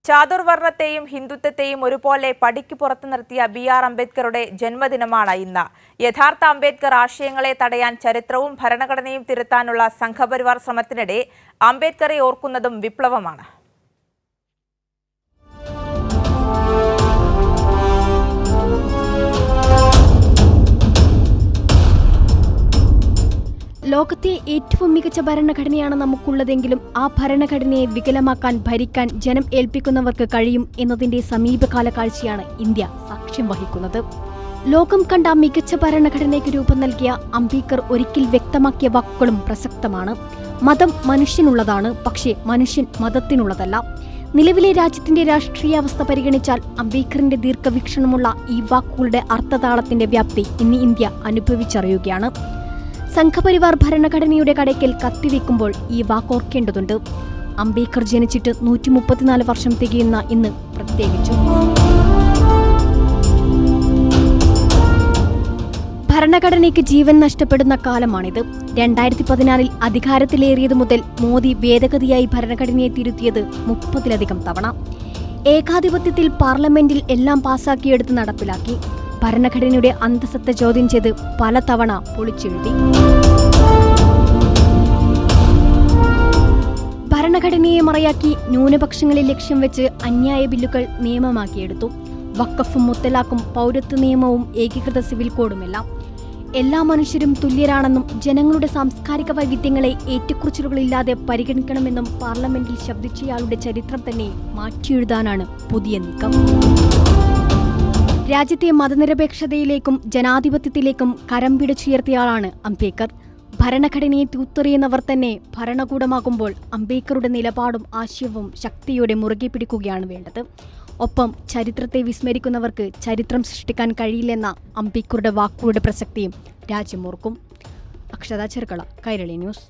ചാതുർവർണ്ണത്തെയും ഹിന്ദുത്വത്തെയും ഒരുപോലെ പടിക്ക് പുറത്തു നിർത്തിയ ബി.ആർ. അംബേദ്കറുടെ ജന്മദിനമാണ് ഇന്ന്. യഥാർത്ഥ അംബേദ്കർ ആശയങ്ങളെ തടയാൻ ചരിത്രവും ഭരണഘടനയും തിരുത്താനുള്ള സംഘപരിവാർ ശ്രമത്തിനിടെ അംബേദ്കറെ ഓർക്കുന്നതും വിപ്ലവമാണ്. ലോകത്തെ ഏറ്റവും മികച്ച ഭരണഘടനയാണ് നമുക്കുള്ളതെങ്കിലും ആ ഭരണഘടനയെ വികലമാക്കാൻ ഭരിക്കാൻ ജനം ഏൽപ്പിക്കുന്നവർക്ക് കഴിയും എന്നതിന്റെ സമീപകാല കാഴ്ചയാണ് ഇന്ത്യ സാക്ഷ്യം വഹിക്കുന്നത്. ലോകം കണ്ട മികച്ച ഭരണഘടനയ്ക്ക് രൂപം നൽകിയ അംബേദ്കർ ഒരിക്കൽ വ്യക്തമാക്കിയ വാക്കുകളും പ്രസക്തമാണ്. മതം മനുഷ്യനുള്ളതാണ്, പക്ഷേ മനുഷ്യൻ മതത്തിനുള്ളതല്ല. നിലവിലെ രാജ്യത്തിന്റെ രാഷ്ട്രീയാവസ്ഥ പരിഗണിച്ചാൽ അംബേദ്കറിന്റെ ദീർഘവീക്ഷണമുള്ള ഈ വാക്കുകളുടെ അർത്ഥതാളത്തിന്റെ വ്യാപ്തി ഇന്ന് ഇന്ത്യ അനുഭവിച്ചറിയുകയാണ്. സംഘപരിവാർ ഭരണഘടനയുടെ കടയ്ക്കൽ കത്തിവെക്കുമ്പോൾ ഈ വാക്കോർക്കേണ്ടതുണ്ട്. അംബേദ്കർ ജനിച്ചിട്ട് 134 വർഷം തികയുന്ന ഇന്ന് പ്രത്യേകിച്ചു. ഭരണഘടനയ്ക്ക് ജീവൻ നഷ്ടപ്പെടുന്ന കാലമാണിത്. 2016 അധികാരത്തിലേറിയതു മുതൽ മോദി ഭേദഗതിയായി ഭരണഘടനയെ തിരുത്തിയത് 30-ലധികം തവണ. ഏകാധിപത്യത്തിൽ പാർലമെന്റിൽ എല്ലാം പാസാക്കിയെടുത്ത് നടപ്പിലാക്കി. ഭരണഘടനയുടെ അന്തസത്ത ചോദ്യം ചെയ്ത് പലതവണ പൊളിച്ചെഴുതി. ഭരണഘടനയെ മറയാക്കി ന്യൂനപക്ഷങ്ങളെ ലക്ഷ്യം വെച്ച് അന്യായ ബില്ലുകൾ നിയമമാക്കിയെടുത്തു. വഖഫും മുത്തലാഖും പൗരത്വ നിയമവും ഏകീകൃത സിവിൽ കോഡുമെല്ലാം. എല്ലാ മനുഷ്യരും തുല്യരാണെന്നും ജനങ്ങളുടെ സാംസ്കാരിക വൈവിധ്യങ്ങളെ ഏറ്റക്കുറിച്ചിലുകളില്ലാതെ പരിഗണിക്കണമെന്നും പാർലമെന്റിൽ ശബ്ദിച്ചയാളുടെ ചരിത്രം തന്നെ മാറ്റിയെഴുതാനാണ് പുതിയ നീക്കം. രാജ്യത്തെ മതനിരപേക്ഷതയിലേക്കും ജനാധിപത്യത്തിലേക്കും കരം പിടിച്ചുയർത്തിയയാളാണ് അംബേദ്കർ. ഭരണഘടനയെ തൂത്തെറിയുന്നവർ തന്നെ ഭരണകൂടമാകുമ്പോൾ അംബേദ്കറുടെ നിലപാടും ആശയവും ശക്തിയോടെ മുറുകെ പിടിക്കുകയാണ് വേണ്ടത്. ഒപ്പം ചരിത്രത്തെ വിസ്മരിക്കുന്നവർക്ക് ചരിത്രം സൃഷ്ടിക്കാൻ കഴിയില്ലെന്ന അംബേദ്കറുടെ വാക്കുകളുടെ പ്രസക്തിയും രാജ്യം ഓർക്കും. അക്ഷത ചെറുകള, കൈരളി ന്യൂസ്.